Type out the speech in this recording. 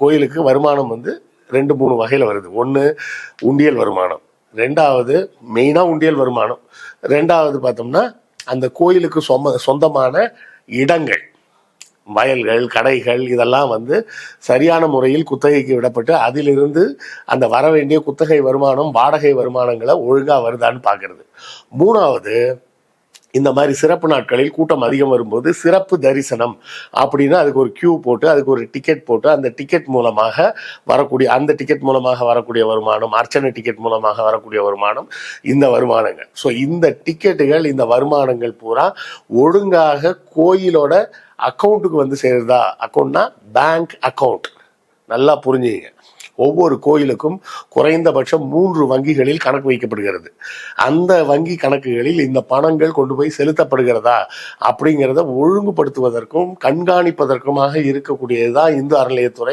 கோயிலுக்கு வருமானம் வந்து 2-3 வகையில் வருது. ஒன்று உண்டியல் வருமானம், ரெண்டாவது மெயினாக உண்டியல் வருமானம், ரெண்டாவது பார்த்தோம்னா அந்த கோயிலுக்கு சொந்தமான இடங்கள், வயல்கள், கடைகள், இதெல்லாம் வந்து சரியான முறையில் குத்தகைக்கு விடப்பட்டு அதிலிருந்து அந்த வர வேண்டிய குத்தகை வருமானம், வாடகை வருமானங்களை ஒழுங்காக வருதான்னு பார்க்கறது. மூணாவது, இந்த மாதிரி சிறப்பு நாட்களில் கூட்டம் அதிகம் வரும்போது சிறப்பு தரிசனம் அப்படின்னா அதுக்கு ஒரு கியூ போட்டு அதுக்கு ஒரு டிக்கெட் போட்டு அந்த டிக்கெட் மூலமாக வரக்கூடிய வருமானம், அர்ச்சனை டிக்கெட் மூலமாக வரக்கூடிய வருமானம், இந்த வருமானங்கள். ஸோ இந்த டிக்கெட்டுகள், இந்த வருமானங்கள் பூரா ஒழுங்காக கோயிலோட அக்கௌண்ட்டுக்கு வந்து சேருதா? அக்கௌண்ட்னா பேங்க் அக்கௌண்ட். நல்லா புரிஞ்சுங்க. ஒவ்வொரு கோயிலுக்கும் குறைந்தபட்சம் 3 வங்கிகளில் கணக்கு வைக்கப்படுகிறது. அந்த வங்கி கணக்குகளில் இந்த பணங்கள் கொண்டு போய் செலுத்தப்படுகிறதா அப்படிங்கிறத ஒழுங்குபடுத்துவதற்கும் கண்காணிப்பதற்குமாக இருக்கக்கூடியதுதான் இந்து அறநிலையத்துறை.